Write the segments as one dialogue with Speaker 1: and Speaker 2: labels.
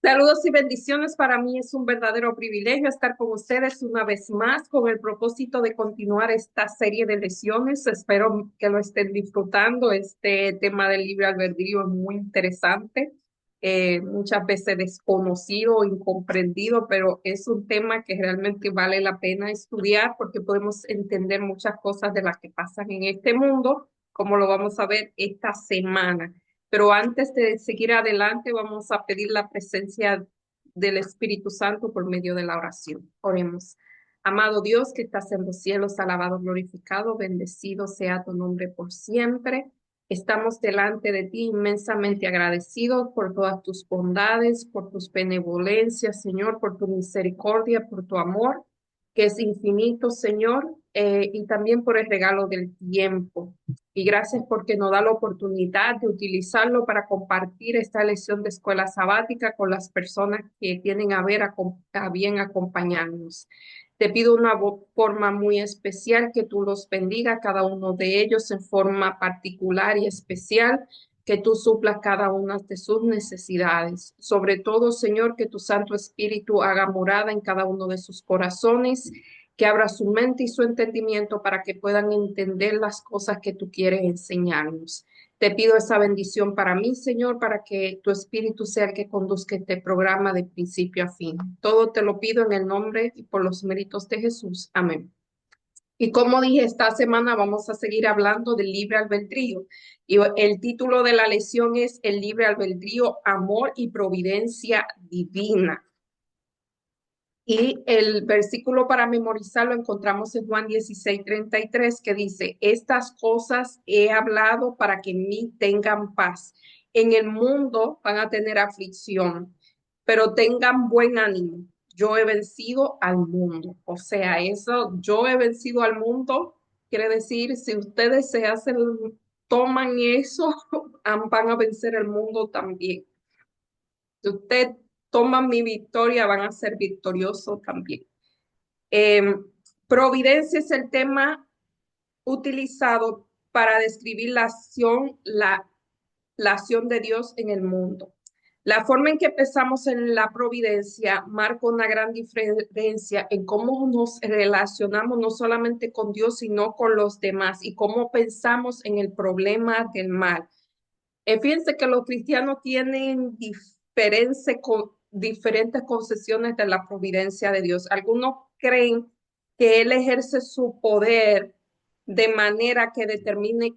Speaker 1: Saludos y bendiciones. Para mí es un verdadero privilegio estar con ustedes una vez más con el propósito de continuar esta serie de lecciones. Espero que lo estén disfrutando. Este tema del libre albedrío es muy interesante, muchas veces desconocido o incomprendido, pero es un tema que realmente vale la pena estudiar porque podemos entender muchas cosas de las que pasan en este mundo, como lo vamos a ver esta semana. Pero antes de seguir adelante, vamos a pedir la presencia del Espíritu Santo por medio de la oración. Oremos. Amado Dios que estás en los cielos, alabado, glorificado, bendecido sea tu nombre por siempre. Estamos delante de ti inmensamente agradecidos por todas tus bondades, por tus benevolencias, Señor, por tu misericordia, por tu amor, que es infinito, Señor, y también por el regalo del tiempo. Y gracias porque nos da la oportunidad de utilizarlo para compartir esta lección de escuela sabática con las personas que tienen a bien acompañarnos. Te pido una forma muy especial que tú los bendiga, cada uno de ellos en forma particular y especial, que tú suplas cada una de sus necesidades. Sobre todo, Señor, que tu Santo Espíritu haga morada en cada uno de sus corazones, que abra su mente y su entendimiento para que puedan entender las cosas que tú quieres enseñarnos. Te pido esa bendición para mí, Señor, para que tu Espíritu sea el que conduzca este programa de principio a fin. Todo te lo pido en el nombre y por los méritos de Jesús. Amén. Y como dije, esta semana vamos a seguir hablando del libre albedrío. Y el título de la lección es El libre albedrío, amor y providencia divina. Y el versículo para memorizar lo encontramos en Juan 16:33, que dice, estas cosas he hablado para que en mí tengan paz. En el mundo van a tener aflicción, pero tengan buen ánimo. Yo he vencido al mundo. O sea, eso, yo he vencido al mundo, quiere decir, si ustedes se hacen, toman eso, van a vencer el mundo también. Si usted toma mi victoria, van a ser victoriosos también. Eh, Providencia es el tema utilizado para describir la acción de Dios en el mundo. La forma en que pensamos en la providencia marca una gran diferencia en cómo nos relacionamos no solamente con Dios, sino con los demás y cómo pensamos en el problema del mal. Fíjense que los cristianos tienen diferentes concesiones de la providencia de Dios. Algunos creen que Él ejerce su poder de manera que determine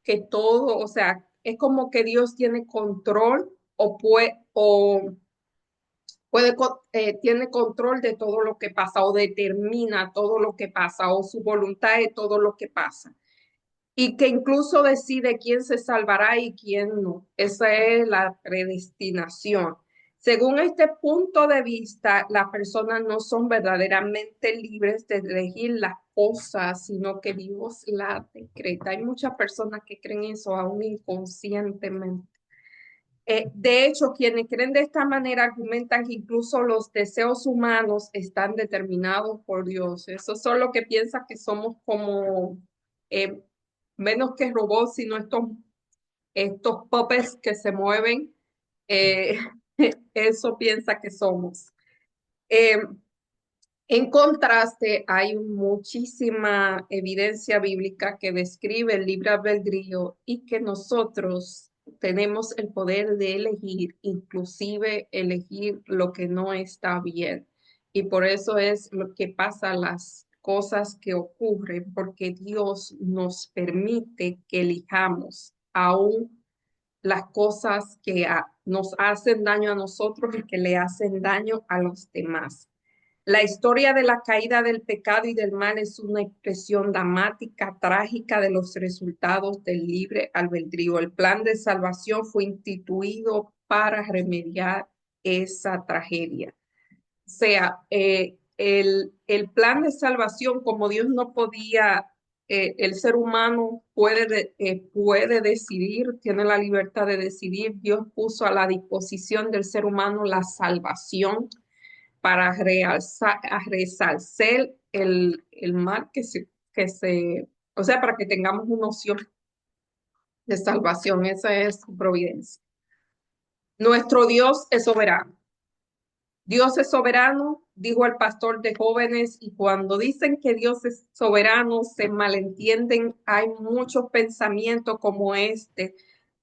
Speaker 1: que todo, o sea, es como que Dios tiene control o tiene control de todo lo que pasa o determina todo lo que pasa o su voluntad de todo lo que pasa y que incluso decide quién se salvará y quién no. Esa es la predestinación. Según este punto de vista, las personas no son verdaderamente libres de elegir las cosas, sino que Dios las decreta. Hay muchas personas que creen eso aún inconscientemente. De hecho, quienes creen de esta manera argumentan que incluso los deseos humanos están determinados por Dios. Eso son lo que piensan que somos como eh, menos que robots, sino estos puppets que se mueven. eh, Eso piensa que somos. Eh, en contraste, hay muchísima evidencia bíblica que describe el libre albedrío y que nosotros tenemos el poder de elegir, inclusive elegir lo que no está bien. Y por eso es lo que pasa, las cosas que ocurren, porque Dios nos permite que elijamos aún las cosas que nos hacen daño a nosotros y que le hacen daño a los demás. La historia de la caída del pecado y del mal es una expresión dramática, trágica de los resultados del libre albedrío. El plan de salvación fue instituido para remediar esa tragedia. O sea, el plan de salvación, como Dios no podía, el ser humano puede decidir, tiene la libertad de decidir. Dios puso a la disposición del ser humano la salvación para resalzar el mal o sea, para que tengamos una opción de salvación. Esa es su providencia. Nuestro Dios es soberano. Dios es soberano, dijo el pastor de jóvenes, y cuando dicen que Dios es soberano, se malentienden. Hay muchos pensamientos como este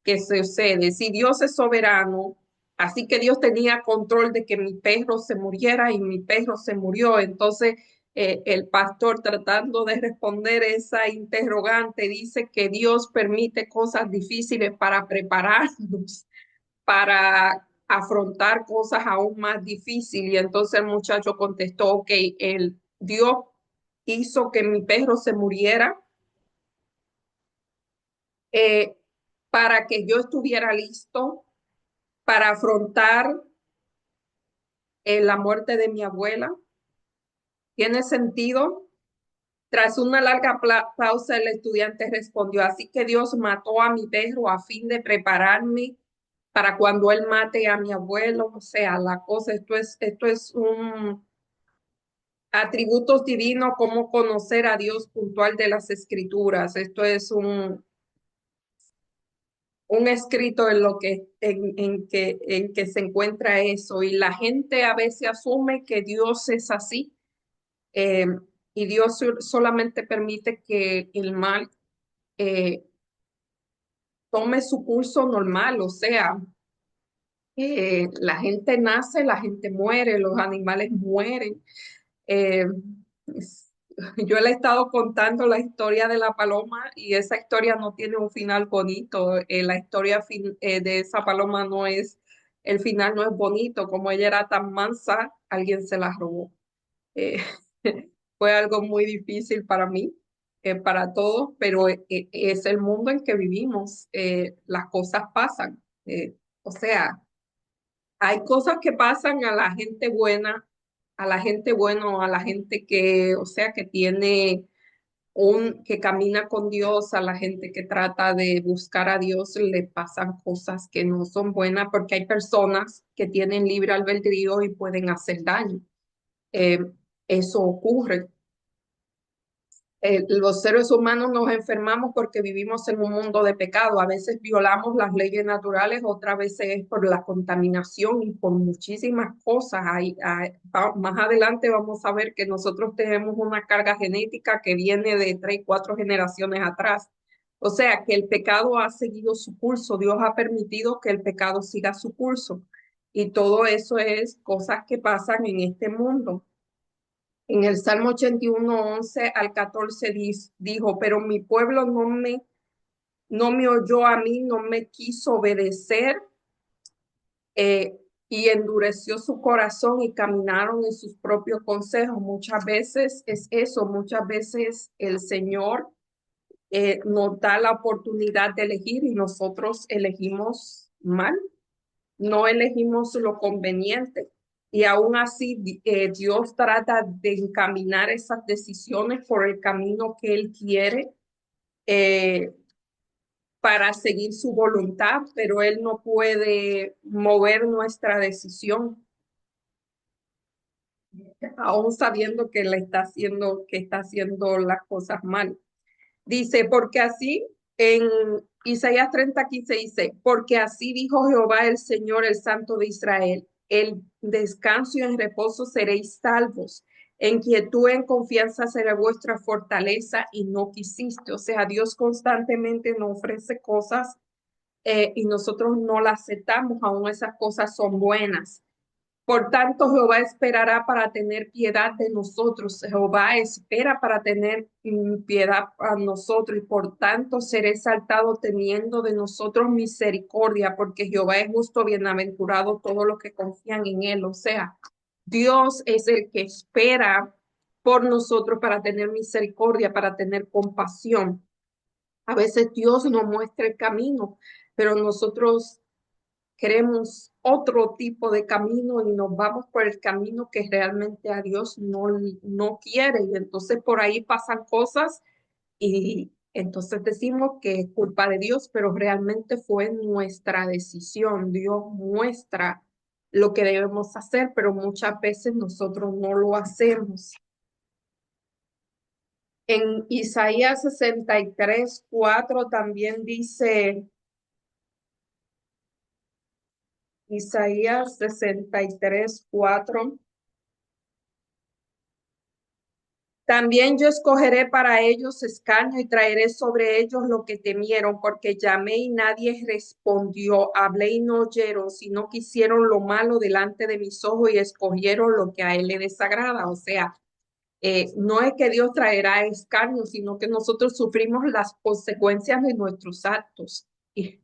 Speaker 1: que sucede. Si Dios es soberano, así que Dios tenía control de que mi perro se muriera y mi perro se murió. Entonces, el pastor tratando de responder esa interrogante dice que Dios permite cosas difíciles para prepararnos para afrontar cosas aún más difíciles. Y entonces el muchacho contestó, ok, el Dios hizo que mi perro se muriera eh, para que yo estuviera listo para afrontar la muerte de mi abuela. ¿Tiene sentido? Tras una larga pausa, el estudiante respondió, así que Dios mató a mi perro a fin de prepararme para cuando él mate a mi abuelo. O sea, la cosa, esto es un atributos divinos, cómo conocer a Dios puntual de las escrituras. Esto es un escrito en lo que, en que se encuentra eso. Y la gente a veces asume que Dios es así, eh, y Dios solamente permite que el mal eh, tome su curso normal. O sea, la gente nace, la gente muere, los animales mueren. Eh, yo le he estado contando la historia de la paloma y esa historia no tiene un final bonito. La historia de esa paloma no es, el final no es bonito. Como ella era tan mansa, alguien se la robó. Eh, fue algo muy difícil para mí, para todos, pero es el mundo en que vivimos. Las cosas pasan. O sea, hay cosas que pasan a la gente buena, a la gente bueno, a la gente que, o sea, que tiene que camina con Dios, a la gente que trata de buscar a Dios, le pasan cosas que no son buenas porque hay personas que tienen libre albedrío y pueden hacer daño. Eh, Eso ocurre. Los seres humanos nos enfermamos porque vivimos en un mundo de pecado. A veces violamos las leyes naturales, otras veces es por la contaminación y por muchísimas cosas. Más adelante vamos a ver que nosotros tenemos una carga genética que viene de 3, 4 generaciones atrás. O sea que el pecado ha seguido su curso. Dios ha permitido que el pecado siga su curso. Y todo eso es cosas que pasan en este mundo. En el Salmo 81, 11 al 14 dijo, pero mi pueblo no me oyó a mí, no me quiso obedecer, eh, y endureció su corazón y caminaron en sus propios consejos. Muchas veces es eso, muchas veces el Señor nos da la oportunidad de elegir y nosotros elegimos mal, no elegimos lo conveniente. Y aún así, Dios trata de encaminar esas decisiones por el camino que Él quiere, eh, para seguir su voluntad, pero Él no puede mover nuestra decisión, aún sabiendo que que está haciendo las cosas mal. Dice, porque así, en Isaías 30:15 dice, porque así dijo Jehová el Señor, el Santo de Israel, el descanso y el reposo seréis salvos, en quietud, en confianza será vuestra fortaleza y no quisiste. O sea, Dios constantemente nos ofrece cosas, y nosotros no las aceptamos, aún esas cosas son buenas. Por tanto, Jehová esperará para tener piedad de nosotros. Jehová espera para tener piedad a nosotros y por tanto seré exaltado teniendo de nosotros misericordia, porque Jehová es justo, bienaventurado todos los que confían en él. O sea, Dios es el que espera por nosotros para tener misericordia, para tener compasión. A veces Dios nos muestra el camino, pero nosotros queremos otro tipo de camino y nos vamos por el camino que realmente a Dios no quiere. Y entonces por ahí pasan cosas y entonces decimos que es culpa de Dios, pero realmente fue nuestra decisión. Dios muestra lo que debemos hacer, pero muchas veces nosotros no lo hacemos. En Isaías 63:4 también dice, Isaías 63:4. También yo escogeré para ellos escarnio y traeré sobre ellos lo que temieron, porque llamé y nadie respondió, hablé y no oyeron, sino que hicieron lo malo delante de mis ojos y escogieron lo que a él le desagrada. O sea, no es que Dios traerá escarnio, sino que nosotros sufrimos las consecuencias de nuestros actos. Y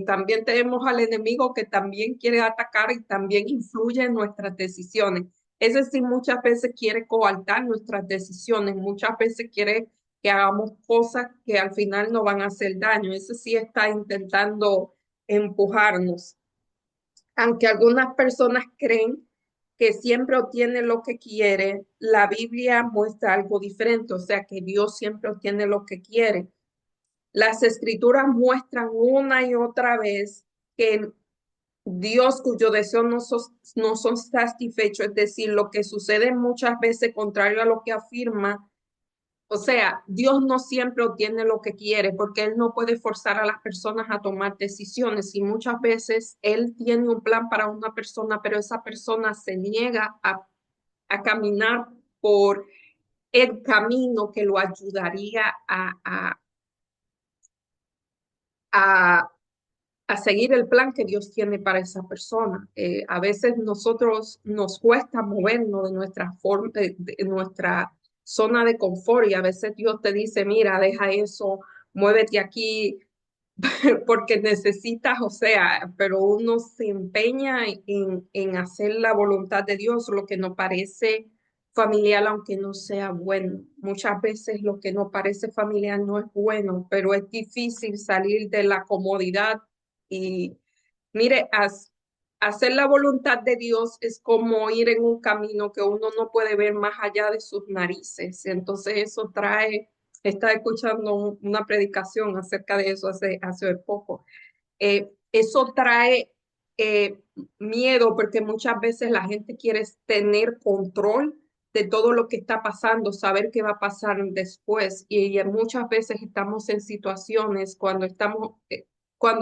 Speaker 1: también tenemos al enemigo que también quiere atacar y también influye en nuestras decisiones. Es decir, muchas veces quiere coartar nuestras decisiones, muchas veces quiere que hagamos cosas que al final no van a hacer daño. Ese sí está intentando empujarnos. Aunque algunas personas creen que siempre obtiene lo que quiere, la Biblia muestra algo diferente, o sea que Dios siempre obtiene lo que quiere. Las escrituras muestran una y otra vez que Dios cuyo deseo no son satisfechos, es decir, lo que sucede muchas veces contrario a lo que afirma. O sea, Dios no siempre obtiene lo que quiere porque Él no puede forzar a las personas a tomar decisiones y muchas veces Él tiene un plan para una persona, pero esa persona se niega a caminar por el camino que lo ayudaría a, a seguir el plan que Dios tiene para esa persona. A veces nosotros nos cuesta movernos de nuestra forma, de nuestra zona de confort y a veces Dios te dice, mira, deja eso, muévete aquí porque necesitas, o sea, pero uno se empeña en hacer la voluntad de Dios, lo que nos parece familiar, aunque no sea bueno. Muchas veces lo que nos parece familiar no es bueno, pero es difícil salir de la comodidad y mire, hacer la voluntad de Dios es como ir en un camino que uno no puede ver más allá de sus narices. Entonces eso trae, estaba escuchando una predicación acerca de eso hace poco. Eso trae miedo porque muchas veces la gente quiere tener control de todo lo que está pasando, saber qué va a pasar después. Y muchas veces estamos en situaciones cuando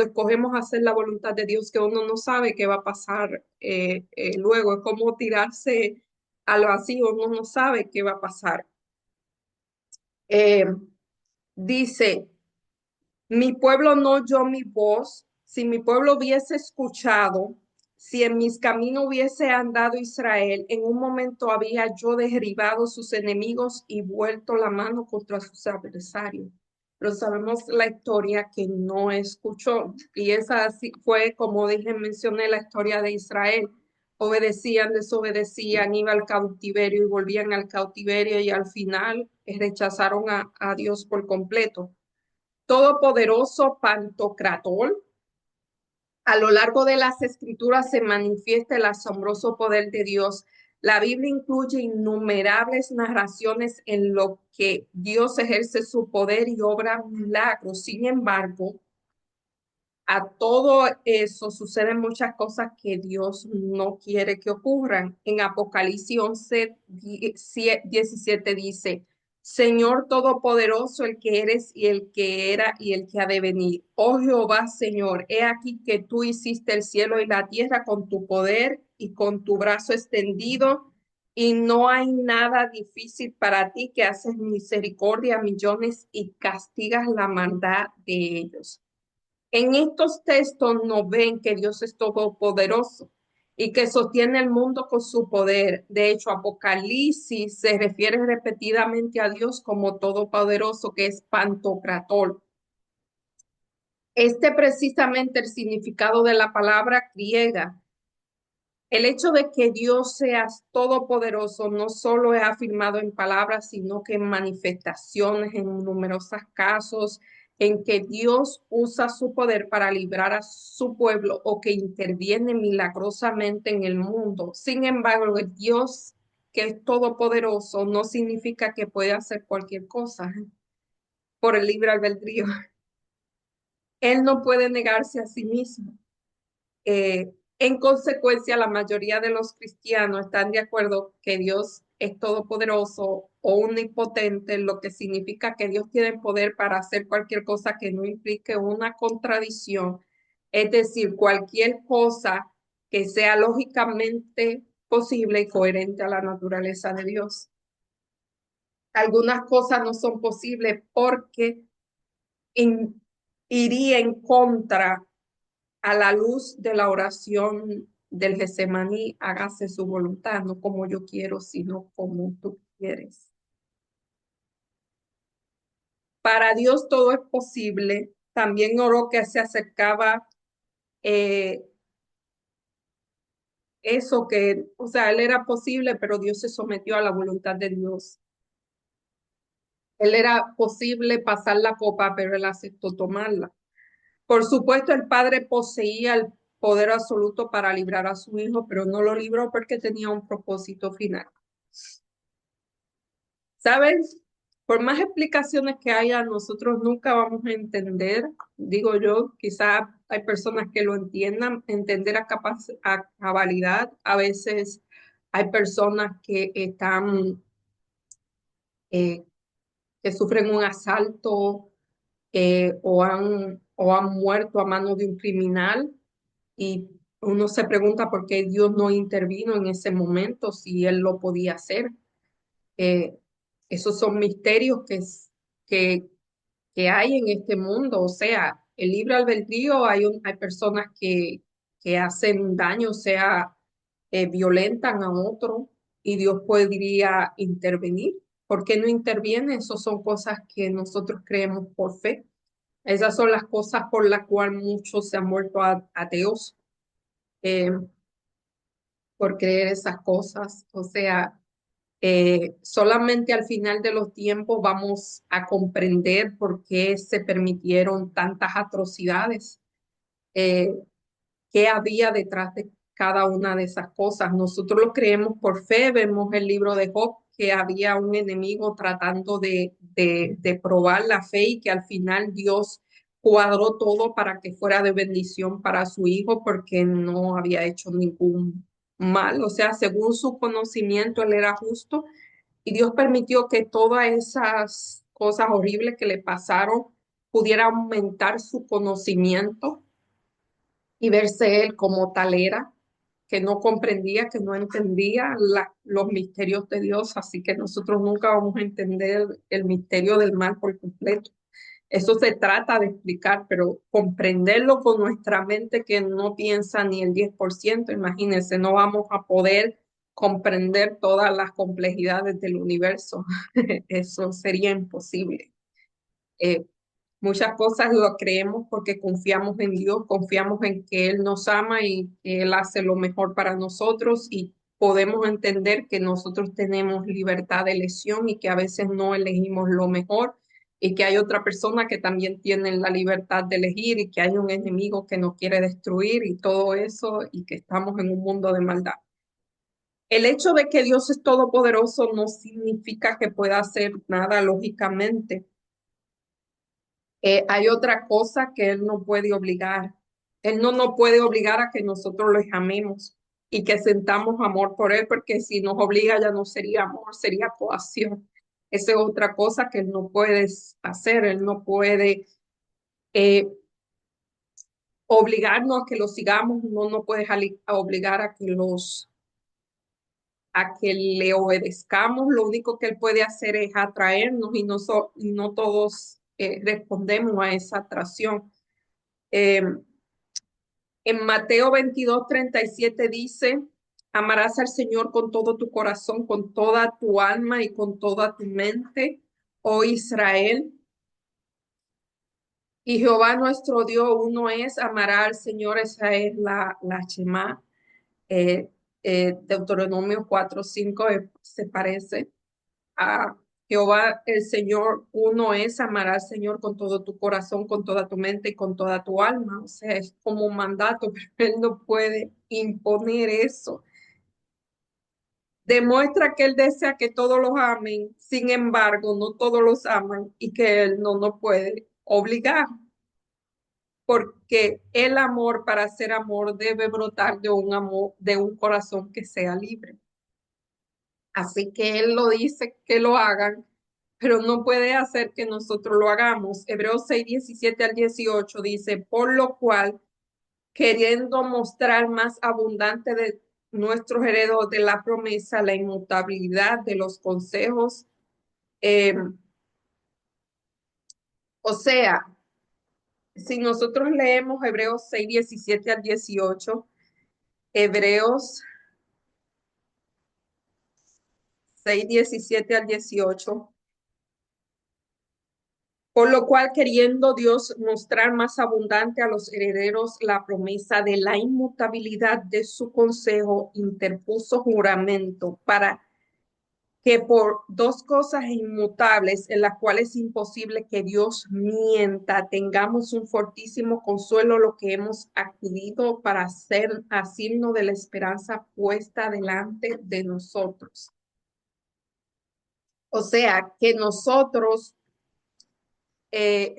Speaker 1: escogemos hacer la voluntad de Dios que uno no sabe qué va a pasar luego. Es como tirarse al vacío, uno no sabe qué va a pasar. Eh, dice, mi pueblo no oyó mi voz. Si mi pueblo hubiese escuchado, si en mis caminos hubiese andado Israel, en un momento había yo derribado sus enemigos y vuelto la mano contra sus adversarios. Pero sabemos la historia que no escuchó. Y esa fue, como dije, mencioné la historia de Israel. Obedecían, desobedecían, iban al cautiverio y volvían al cautiverio y al final rechazaron a Dios por completo. Todopoderoso Pantocratol. A lo largo de las escrituras se manifiesta el asombroso poder de Dios. La Biblia incluye innumerables narraciones en lo que Dios ejerce su poder y obra milagros. Sin embargo, a todo eso suceden muchas cosas que Dios no quiere que ocurran. En Apocalipsis 11:17 dice, Señor Todopoderoso, el que eres y el que era y el que ha de venir. Oh Jehová, Señor, he aquí que tú hiciste el cielo y la tierra con tu poder y con tu brazo extendido, y no hay nada difícil para ti, que haces misericordia a millones y castigas la maldad de ellos. En estos textos nos ven que Dios es todopoderoso y que sostiene el mundo con su poder. De hecho, Apocalipsis se refiere repetidamente a Dios como todopoderoso, que es Pantocrator. Este precisamente el significado de la palabra griega. El hecho de que Dios sea todopoderoso no solo es afirmado en palabras, sino que en manifestaciones, en numerosos casos, en que Dios usa su poder para librar a su pueblo o que interviene milagrosamente en el mundo. Sin embargo, el Dios que es todopoderoso no significa que puede hacer cualquier cosa por el libre albedrío. Él no puede negarse a sí mismo. En consecuencia, la mayoría de los cristianos están de acuerdo que Dios es todopoderoso o omnipotente, lo que significa que Dios tiene poder para hacer cualquier cosa que no implique una contradicción. Es decir, cualquier cosa que sea lógicamente posible y coherente a la naturaleza de Dios. Algunas cosas no son posibles porque in- iría en contra a la luz de la oración del Getsemaní, hágase su voluntad, no como yo quiero, sino como tú quieres. Para Dios todo es posible. También oró que se acercaba eh, eso que, o sea, él era posible, pero Dios se sometió a la voluntad de Dios. Él era posible pasar la copa, pero él aceptó tomarla. Por supuesto, el Padre poseía el poder absoluto para librar a su hijo, pero no lo libró porque tenía un propósito final. ¿Sabes? Por más explicaciones que haya, nosotros nunca vamos a entender, digo yo, quizá hay personas que lo entiendan, entender a cabalidad. A veces hay personas que están, eh, que sufren un asalto o han muerto a manos de un criminal y uno se pregunta por qué Dios no intervino en ese momento si él lo podía hacer. Eh, Esos son misterios que, que hay en este mundo. O sea, el libre albedrío, hay personas que hacen daño, o sea, violentan a otro y Dios podría intervenir. ¿Por qué no interviene? Esas son cosas que nosotros creemos por fe. Esas son las cosas por las cuales muchos se han vuelto ateos, eh, por creer esas cosas. O sea, solamente al final de los tiempos vamos a comprender por qué se permitieron tantas atrocidades, eh, qué había detrás de cada una de esas cosas. Nosotros lo creemos por fe, vemos el libro de Job, que había un enemigo tratando de probar la fe y que al final Dios cuadró todo para que fuera de bendición para su hijo porque no había hecho ningún mal. O sea, según su conocimiento, él era justo y Dios permitió que todas esas cosas horribles que le pasaron pudiera aumentar su conocimiento y verse él como tal era, que no comprendía, que no entendía los misterios de Dios. Así que nosotros nunca vamos a entender el misterio del mal por completo. Eso se trata de explicar, pero comprenderlo con nuestra mente que no piensa ni el 10%, imagínense, no vamos a poder comprender todas las complejidades del universo. Eso sería imposible. Eh, Muchas cosas lo creemos porque confiamos en Dios, confiamos en que Él nos ama y que Él hace lo mejor para nosotros y podemos entender que nosotros tenemos libertad de elección y que a veces no elegimos lo mejor y que hay otra persona que también tiene la libertad de elegir y que hay un enemigo que nos quiere destruir y todo eso y que estamos en un mundo de maldad. El hecho de que Dios es todopoderoso no significa que pueda hacer nada lógicamente. Hay otra cosa que Él no puede obligar. Él no nos puede obligar a que nosotros lo amemos y que sentamos amor por Él, porque si nos obliga ya no sería amor, sería coacción. Esa es otra cosa que Él no puede hacer. Él no puede eh, obligarnos a que lo sigamos, no nos puede obligar a que le obedezcamos. Lo único que Él puede hacer es atraernos y no todos respondemos a esa atracción. Eh, En Mateo 22:37 dice, amarás al Señor con todo tu corazón, con toda tu alma y con toda tu mente, oh Israel. Y Jehová nuestro Dios uno es, amará al Señor, esa es la Shema. Eh, Deuteronomio 4:5 se parece a Jehová el Señor uno es, amará al Señor con todo tu corazón, con toda tu mente y con toda tu alma. O sea, es como un mandato, pero Él no puede imponer eso. Demuestra que Él desea que todos los amen, sin embargo, no todos los aman y que Él no nos puede obligar, porque el amor para ser amor debe brotar de un amor, de un corazón que sea libre. Así que Él lo dice que lo hagan, pero no puede hacer que nosotros lo hagamos. Hebreos 6:17 al 18 dice, por lo cual queriendo mostrar más abundante de nuestros herederos de la promesa, la inmutabilidad de los consejos. Eh, o sea, si nosotros leemos Hebreos 6, 17 al 18, Hebreos 6, 17 al 18, por lo cual queriendo Dios mostrar más abundante a los herederos la promesa de la inmutabilidad de su consejo, interpuso juramento para que por dos cosas inmutables en las cuales es imposible que Dios mienta, tengamos un fortísimo consuelo lo que hemos acudido para ser a signo de la esperanza puesta delante de nosotros. O sea, que nosotros eh,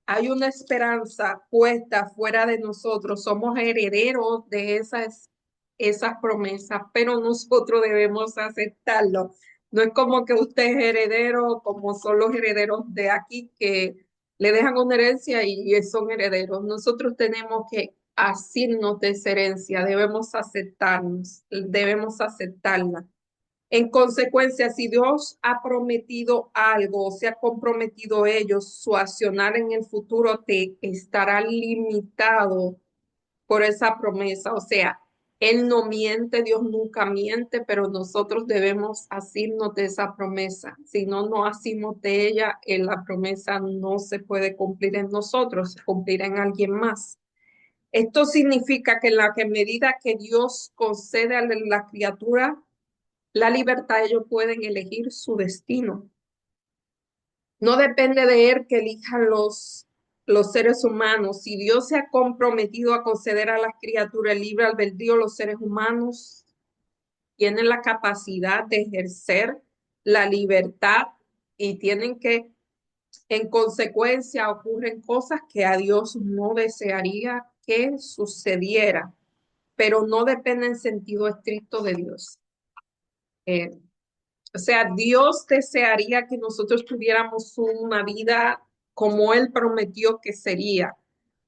Speaker 1: hay una esperanza puesta fuera de nosotros, somos herederos de esas promesas, pero nosotros debemos aceptarlo. No es como que usted es heredero, como son los herederos de aquí, que le dejan una herencia y son herederos. Nosotros tenemos que asirnos de esa herencia, debemos aceptarnos, debemos aceptarla. En consecuencia, si Dios ha prometido algo o se ha comprometido ellos, su accionar en el futuro te estará limitado por esa promesa. O sea, Él no miente, Dios nunca miente, pero nosotros debemos asirnos de esa promesa. Si no nos asimos de ella, la promesa no se puede cumplir en nosotros, se cumplirá en alguien más. Esto significa que en la que medida que Dios concede a la criatura la libertad, ellos pueden elegir su destino. No depende de él que elijan los seres humanos. Si Dios se ha comprometido a conceder a las criaturas el libre albedrío, los seres humanos tienen la capacidad de ejercer la libertad y tienen que, en consecuencia, ocurren cosas que a Dios no desearía que sucediera, pero no depende en sentido estricto de Dios. Eh, O sea, Dios desearía que nosotros tuviéramos una vida como Él prometió que sería,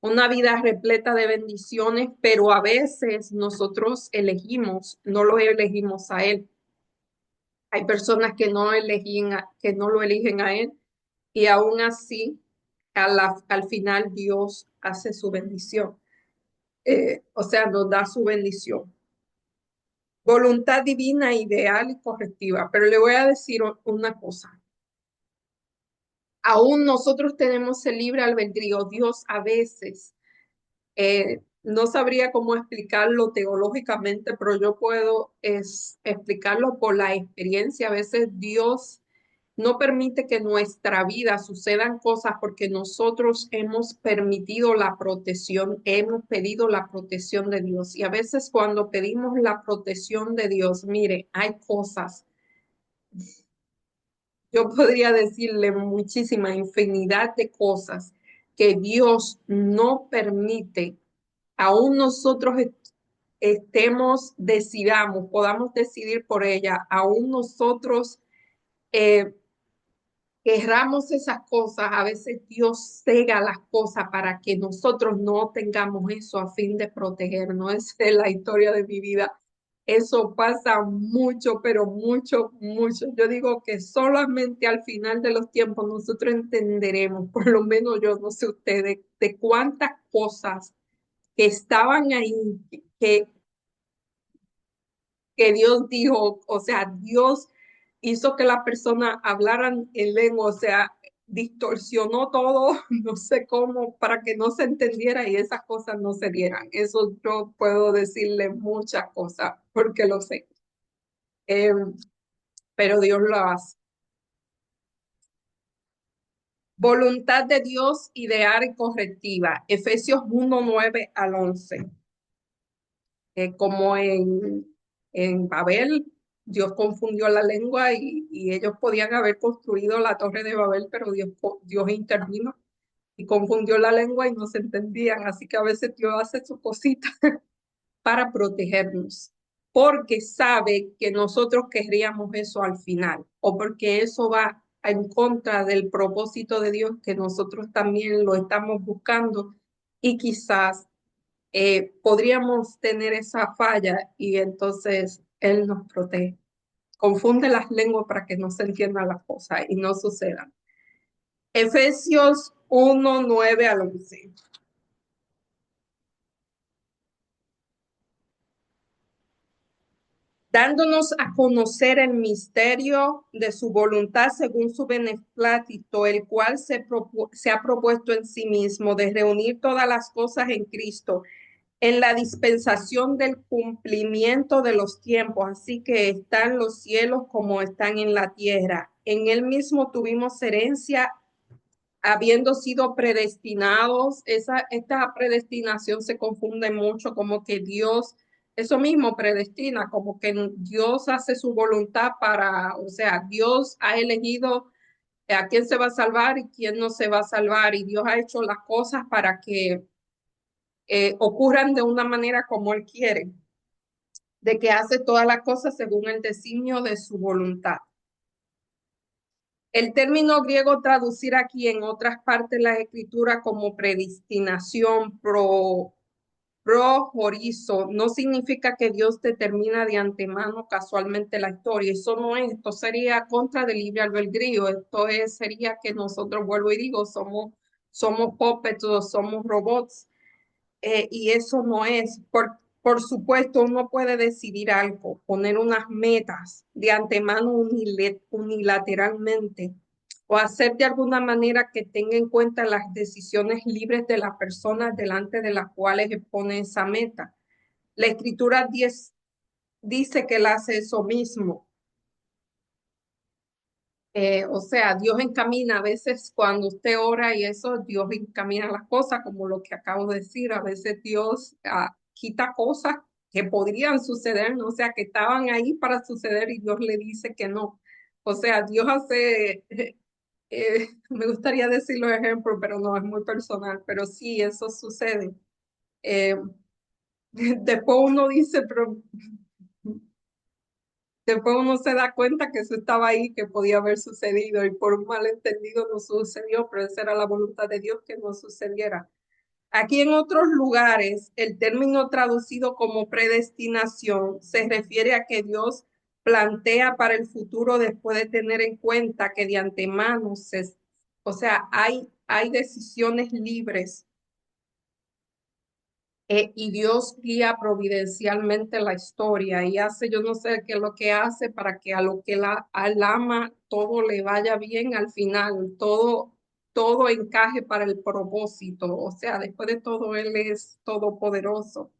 Speaker 1: una vida repleta de bendiciones, pero a veces nosotros elegimos, no lo elegimos a Él. Hay personas que que no lo eligen a Él y aún así al final Dios hace su bendición. O sea, nos da su bendición. Voluntad divina, ideal y correctiva. Pero le voy a decir una cosa. Aún nosotros tenemos el libre albedrío. Dios a veces, no sabría cómo explicarlo teológicamente, pero yo puedo explicarlo por la experiencia. A veces Dios no permite que en nuestra vida sucedan cosas porque nosotros hemos permitido la protección, hemos pedido la protección de Dios. Y a veces cuando pedimos la protección de Dios, mire, hay cosas. Yo podría decirle muchísima infinidad de cosas que Dios no permite. Aún nosotros decidamos, podamos decidir por ella, aún nosotros eh, querramos esas cosas, a veces Dios cega las cosas para que nosotros no tengamos eso a fin de protegernos. Esa es la historia de mi vida. Eso pasa mucho, pero mucho, mucho. Yo digo que solamente al final de los tiempos nosotros entenderemos, por lo menos yo no sé ustedes, de cuántas cosas que estaban ahí, que que Dios dijo, o sea, Dios hizo que las personas hablaran en lengua, o sea, distorsionó todo, no sé cómo, para que no se entendiera y esas cosas no se dieran. Eso yo puedo decirle muchas cosas porque lo sé. Eh, pero Dios lo hace. Voluntad de Dios ideal y correctiva. Efesios 1, 9 al 11. Como en Babel, Dios confundió la lengua y ellos podían haber construido la torre de Babel, pero Dios intervino y confundió la lengua y no se entendían. Así que a veces Dios hace su cosita para protegernos, porque sabe que nosotros querríamos eso al final, o porque eso va en contra del propósito de Dios que nosotros también lo estamos buscando y quizás podríamos tener esa falla y entonces Él nos protege. Confunde las lenguas para que no se entiendan las cosas y no sucedan. Efesios 1:9 al 11. Dándonos a conocer el misterio de su voluntad según su beneplácito, el cual se ha propuesto en sí mismo de reunir todas las cosas en Cristo, en la dispensación del cumplimiento de los tiempos, así que están los cielos como están en la tierra. En él mismo tuvimos herencia, habiendo sido predestinados. Esta predestinación se confunde mucho, como que Dios, eso mismo predestina, como que Dios hace su voluntad para, o sea, Dios ha elegido a quién se va a salvar y quién no se va a salvar, y Dios ha hecho las cosas para que ocurran de una manera como Él quiere, de que hace todas las cosas según el designio de su voluntad. El término griego traducir aquí en otras partes de la escritura como predestinación, projorizo, no significa que Dios determina de antemano casualmente la historia. Eso no es, esto sería contra del libre albedrío. Sería que nosotros, vuelvo y digo, somos puppets, somos robots. Y eso no es, por supuesto, uno puede decidir algo, poner unas metas de antemano unilateralmente o hacer de alguna manera que tenga en cuenta las decisiones libres de las personas delante de las cuales expone esa meta. La escritura 10 dice que él hace eso mismo. O sea, Dios encamina a veces cuando usted ora y eso, Dios encamina las cosas, como lo que acabo de decir. A veces Dios quita cosas que podrían suceder, ¿no? O sea, que estaban ahí para suceder y Dios le dice que no. O sea, Dios hace, me gustaría decir los ejemplos, pero no, es muy personal, pero sí, eso sucede. Eh, después uno dice, pero después uno se da cuenta que eso estaba ahí, que podía haber sucedido y por un malentendido no sucedió, pero esa era la voluntad de Dios que no sucediera. Aquí en otros lugares, el término traducido como predestinación se refiere a que Dios plantea para el futuro después de tener en cuenta que de antemano o sea, hay decisiones libres, y Dios guía providencialmente la historia y hace, yo no sé qué es lo que hace para que a lo que al ama todo le vaya bien al final, todo encaje para el propósito. O sea, después de todo, Él es todopoderoso.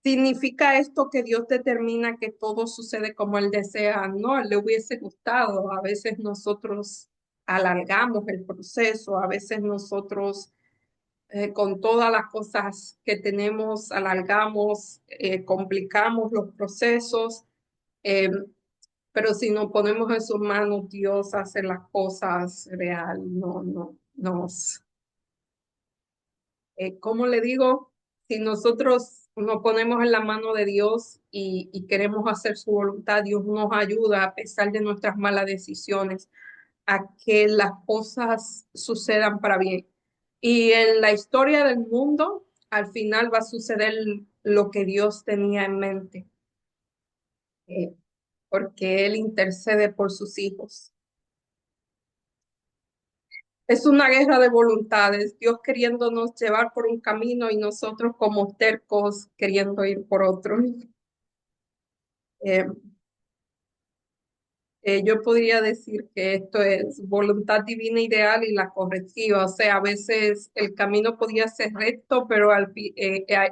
Speaker 1: ¿Significa esto que Dios determina que todo sucede como Él desea? No, le hubiese gustado. A veces nosotros alargamos el proceso, a veces nosotros con todas las cosas que tenemos, alargamos, complicamos los procesos, eh, pero si nos ponemos en sus manos, Dios hace las cosas real, no, nos, ¿cómo le digo? Si nosotros nos ponemos en la mano de Dios y queremos hacer su voluntad, Dios nos ayuda a pesar de nuestras malas decisiones a que las cosas sucedan para bien. Y en la historia del mundo, al final va a suceder lo que Dios tenía en mente, eh, porque Él intercede por sus hijos. Es una guerra de voluntades, Dios queriéndonos llevar por un camino y nosotros como tercos queriendo ir por otro. Eh, yo podría decir que esto es voluntad divina ideal y la correctiva. O sea, a veces el camino podía ser recto, pero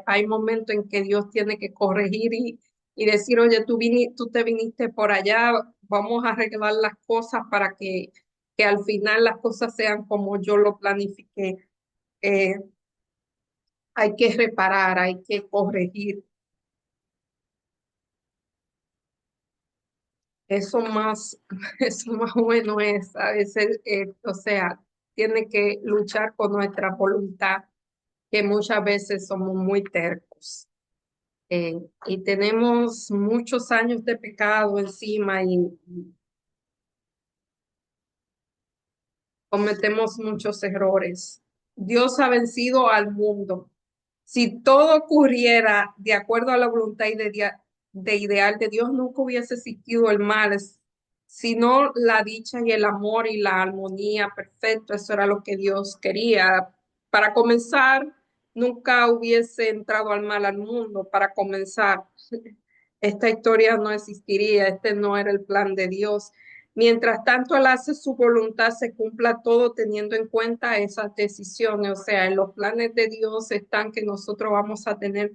Speaker 1: hay momentos en que Dios tiene que corregir y decir, oye, tú te viniste por allá, vamos a arreglar las cosas para que al final las cosas sean como yo lo planifiqué. Eh, hay que reparar, hay que corregir. Eso más, eso más bueno es, a veces, o sea, tiene que luchar con nuestra voluntad, que muchas veces somos muy tercos. Y tenemos muchos años de pecado encima y cometemos muchos errores. Dios ha vencido al mundo. Si todo ocurriera de acuerdo a la voluntad y de ideal de Dios, nunca hubiese existido el mal, sino la dicha y el amor y la armonía perfecto. Eso era lo que Dios quería. Para comenzar, nunca hubiese entrado al mal al mundo. Para comenzar, esta historia no existiría. Este no era el plan de Dios. Mientras tanto, Él hace su voluntad, se cumpla todo teniendo en cuenta esas decisiones. O sea, en los planes de Dios están que nosotros vamos a tener,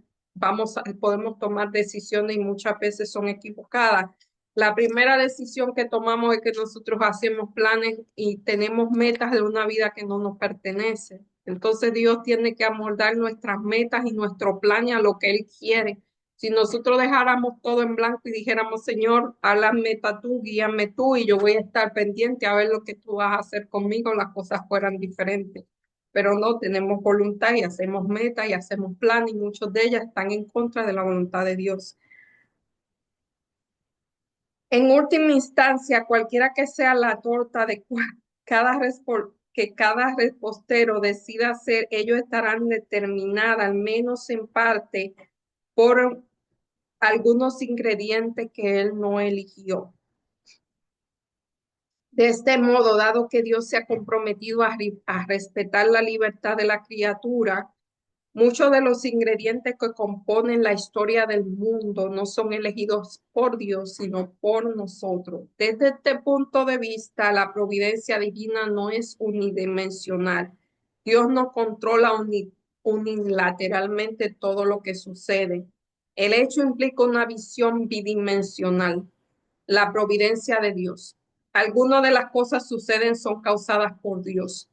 Speaker 1: podemos tomar decisiones y muchas veces son equivocadas. La primera decisión que tomamos es que nosotros hacemos planes y tenemos metas de una vida que no nos pertenece. Entonces Dios tiene que amoldar nuestras metas y nuestro plan a lo que Él quiere. Si nosotros dejáramos todo en blanco y dijéramos, Señor, haz la meta tú, guíame tú y yo voy a estar pendiente a ver lo que tú vas a hacer conmigo, las cosas fueran diferentes. Pero no, tenemos voluntad y hacemos metas y hacemos planes y muchos de ellas están en contra de la voluntad de Dios. En última instancia, cualquiera que sea la torta de que cada repostero decida hacer, ellos estarán determinadas, al menos en parte, por algunos ingredientes que él no eligió. De este modo, dado que Dios se ha comprometido a respetar la libertad de la criatura, muchos de los ingredientes que componen la historia del mundo no son elegidos por Dios, sino por nosotros. Desde este punto de vista, la providencia divina no es unidimensional. Dios no controla unilateralmente todo lo que sucede. El hecho implica una visión bidimensional, la providencia de Dios. Algunas de las cosas suceden son causadas por Dios.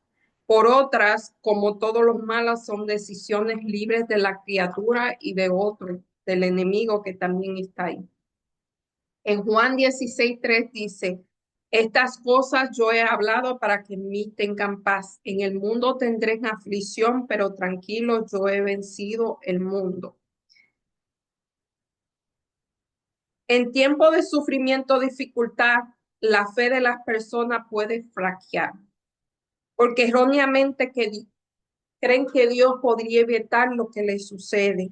Speaker 1: Por otras, como todos los malos, son decisiones libres de la criatura y de otro, del enemigo que también está ahí. En Juan 16:3 dice, estas cosas yo he hablado para que en mí tengan paz. En el mundo tendréis aflicción, pero tranquilo, yo he vencido el mundo. En tiempo de sufrimiento, dificultad, la fe de las personas puede flaquear, porque erróneamente creen que Dios podría evitar lo que les sucede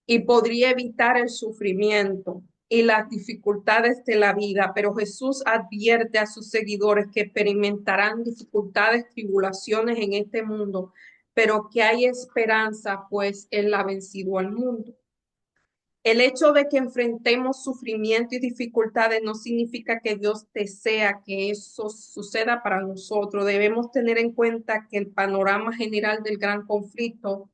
Speaker 1: y podría evitar el sufrimiento y las dificultades de la vida, pero Jesús advierte a sus seguidores que experimentarán dificultades, tribulaciones en este mundo, pero que hay esperanza, pues Él ha vencido al mundo. El hecho de que enfrentemos sufrimiento y dificultades no significa que Dios desea que eso suceda para nosotros. Debemos tener en cuenta que el panorama general del gran conflicto,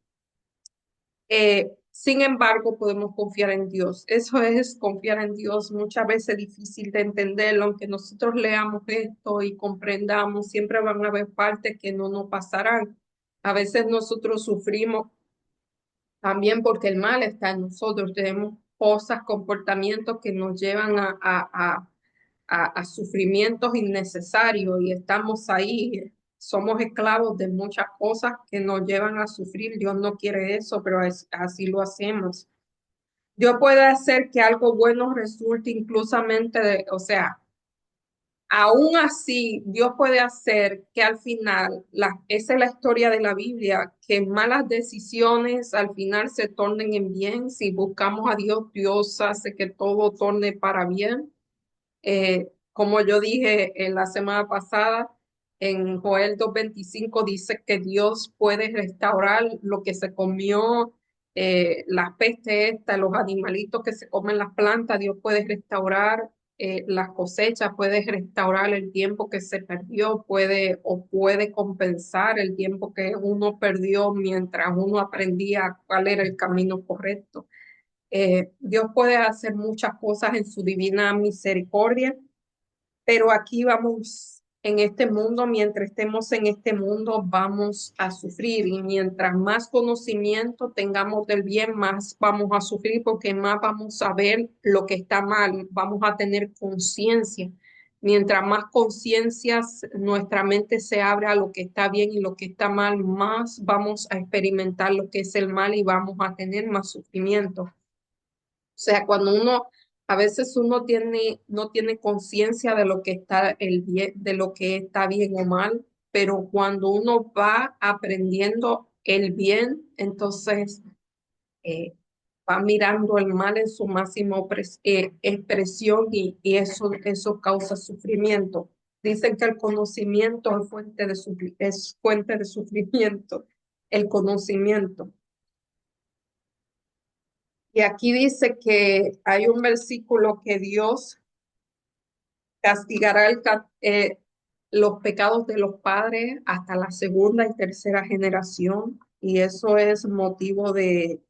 Speaker 1: sin embargo, podemos confiar en Dios. Eso es confiar en Dios, muchas veces difícil de entenderlo, aunque nosotros leamos esto y comprendamos, siempre van a haber partes que no nos pasarán. A veces nosotros sufrimos también porque el mal está en nosotros, tenemos cosas, comportamientos que nos llevan a sufrimientos innecesarios y estamos ahí, somos esclavos de muchas cosas que nos llevan a sufrir. Dios no quiere eso, pero así lo hacemos. Dios puede hacer que algo bueno resulte inclusamente o sea, aún así, Dios puede hacer que al final, esa es la historia de la Biblia, que malas decisiones al final se tornen en bien. Si buscamos a Dios, Dios hace que todo torne para bien. Como yo dije en la semana pasada, en Joel 2:25 dice que Dios puede restaurar lo que se comió, las pestes estas, los animalitos que se comen las plantas. Dios puede restaurar las cosechas, puede restaurar el tiempo que se perdió, puede compensar el tiempo que uno perdió mientras uno aprendía cuál era el camino correcto. Dios puede hacer muchas cosas en su divina misericordia, pero aquí vamos en este mundo, mientras estemos en este mundo, vamos a sufrir, y mientras más conocimiento tengamos del bien, más vamos a sufrir, porque más vamos a ver lo que está mal, vamos a tener conciencia. Mientras más conciencias nuestra mente se abre a lo que está bien y lo que está mal, más vamos a experimentar lo que es el mal y vamos a tener más sufrimiento. O sea, cuando a veces uno no tiene conciencia de lo que está el bien, de lo que está bien o mal, pero cuando uno va aprendiendo el bien, entonces eh, va mirando el mal en su máxima expresión y eso causa sufrimiento. Dicen que el conocimiento es fuente de sufrimiento, el conocimiento. Y aquí dice que hay un versículo que Dios castigará los pecados de los padres hasta la segunda y tercera generación. Y eso es motivo de,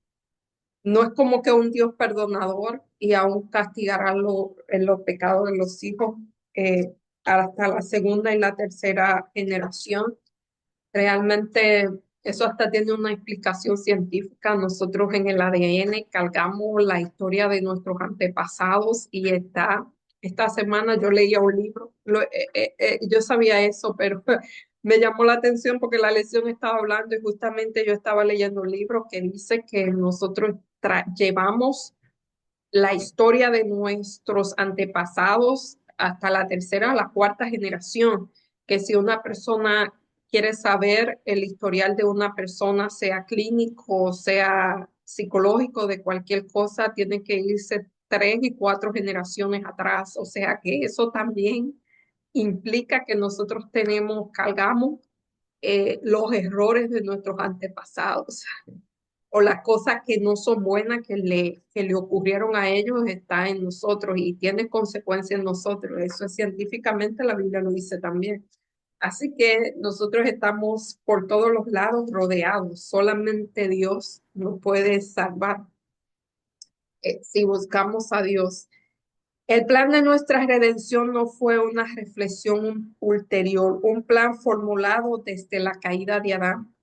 Speaker 1: no es como que un Dios perdonador y aún castigará en los pecados de los hijos hasta la segunda y la tercera generación. Realmente eso hasta tiene una explicación científica. Nosotros en el ADN cargamos la historia de nuestros antepasados y esta semana yo leía un libro. Yo sabía eso, pero me llamó la atención porque la lección estaba hablando y justamente yo estaba leyendo un libro que dice que nosotros llevamos la historia de nuestros antepasados hasta la tercera o la cuarta generación, que si una persona quiere saber el historial de una persona, sea clínico, sea psicológico, de cualquier cosa, tiene que irse 3 y 4 generaciones atrás. O sea que eso también implica que nosotros cargamos los errores de nuestros antepasados o las cosas que no son buenas que le ocurrieron a ellos está en nosotros y tiene consecuencias en nosotros. Eso es científicamente, la Biblia lo dice también. Así que nosotros estamos por todos los lados rodeados. Solamente Dios nos puede salvar si buscamos a Dios. El plan de nuestra redención no fue una reflexión ulterior, un plan formulado desde la caída de Adán.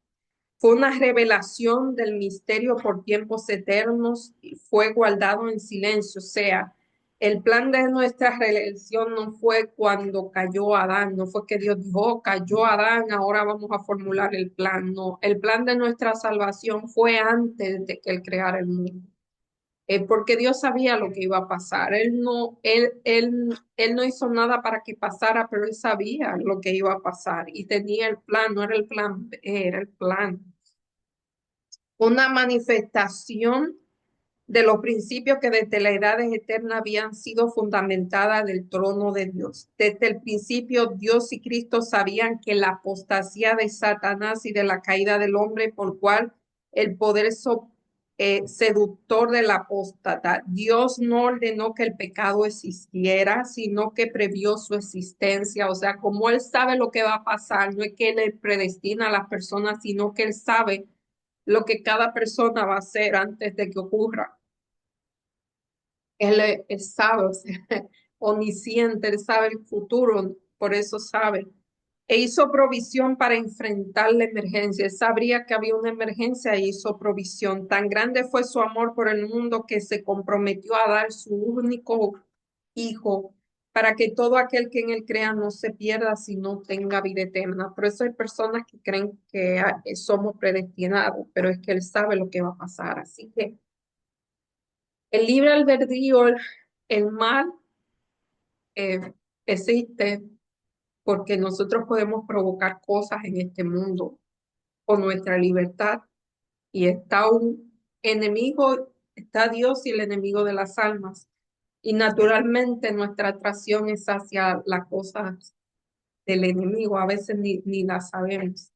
Speaker 1: Fue una revelación del misterio por tiempos eternos y fue guardado en silencio. O sea, el plan de nuestra redención no fue cuando cayó Adán, no fue que Dios dijo, "Oh, cayó Adán, ahora vamos a formular el plan". No, el plan de nuestra salvación fue antes de que él creara el mundo. Porque Dios sabía lo que iba a pasar. Él no hizo nada para que pasara, pero él sabía lo que iba a pasar y tenía el plan, no era el plan B, era el plan, una manifestación de los principios que desde la edad eterna habían sido fundamentadas del trono de Dios. Desde el principio, Dios y Cristo sabían que la apostasía de Satanás y de la caída del hombre, por cual el poder seductor del apóstata, Dios no ordenó que el pecado existiera, sino que previó su existencia. O sea, como Él sabe lo que va a pasar, no es que Él predestina a las personas, sino que Él sabe lo que cada persona va a hacer antes de que ocurra. Él sabe, o sea, omnisciente, él sabe el futuro, por eso sabe. E hizo provisión para enfrentar la emergencia. Él sabría que había una emergencia e hizo provisión. Tan grande fue su amor por el mundo que se comprometió a dar su único hijo para que todo aquel que en él crea no se pierda, sino tenga vida eterna. Por eso hay personas que creen que somos predestinados, pero es que él sabe lo que va a pasar. Así que el libre albedrío, el mal eh, existe porque nosotros podemos provocar cosas en este mundo con nuestra libertad y está un enemigo, está Dios y el enemigo de las almas. Y naturalmente nuestra atracción es hacia las cosas del enemigo, a veces ni las sabemos.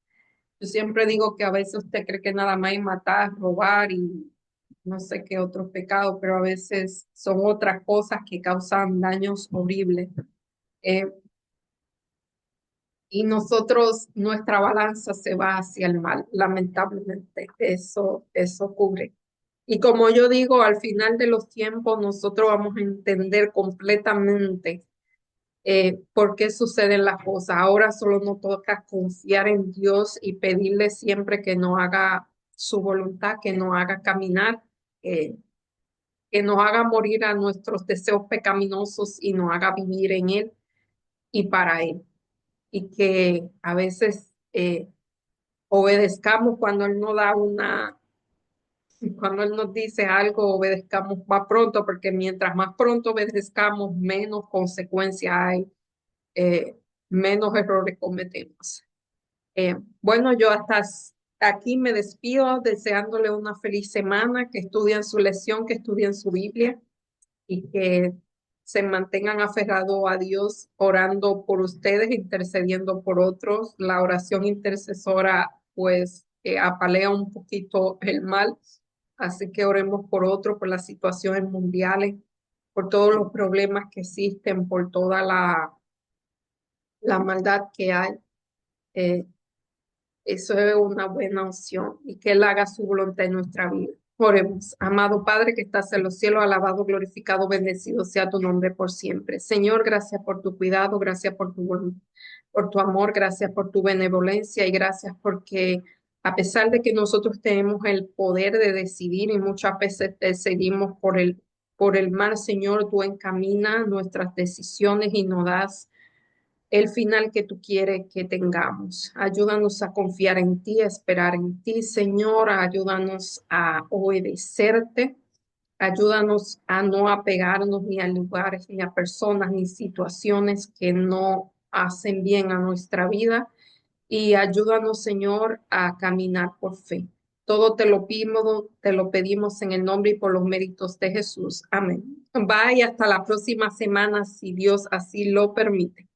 Speaker 1: Yo siempre digo que a veces usted cree que nada más es matar, robar y no sé qué otros pecados, pero a veces son otras cosas que causan daños horribles. Eh, y nosotros, nuestra balanza se va hacia el mal, lamentablemente, eso ocurre. Y como yo digo, al final de los tiempos nosotros vamos a entender completamente por qué suceden las cosas. Ahora solo nos toca confiar en Dios y pedirle siempre que nos haga su voluntad, que nos haga caminar, eh, que nos haga morir a nuestros deseos pecaminosos y nos haga vivir en Él y para Él. Y que a veces obedezcamos cuando Él nos da cuando Él nos dice algo, obedezcamos más pronto, porque mientras más pronto obedezcamos, menos consecuencias hay, menos errores cometemos. Bueno, yo hasta Aquí me despido deseándole una feliz semana, que estudien su lección, que estudien su Biblia y que se mantengan aferrados a Dios, orando por ustedes, intercediendo por otros. La oración intercesora, pues, apalea un poquito el mal, así que oremos por otros, por las situaciones mundiales, por todos los problemas que existen, por toda la maldad que hay. Eh, Eso es una buena opción y que Él haga su voluntad en nuestra vida. Oremos, amado Padre que estás en los cielos, alabado, glorificado, bendecido sea tu nombre por siempre. Señor, gracias por tu cuidado, gracias por tu amor, gracias por tu benevolencia y gracias porque a pesar de que nosotros tenemos el poder de decidir y muchas veces decidimos por el mal, Señor, tú encaminas nuestras decisiones y nos das el final que tú quieres que tengamos. Ayúdanos a confiar en ti, a esperar en ti, Señor. Ayúdanos a obedecerte. Ayúdanos a no apegarnos ni a lugares, ni a personas, ni situaciones que no hacen bien a nuestra vida. Y ayúdanos, Señor, a caminar por fe. Todo te lo pedimos en el nombre y por los méritos de Jesús. Amén. Bye, hasta la próxima semana, si Dios así lo permite.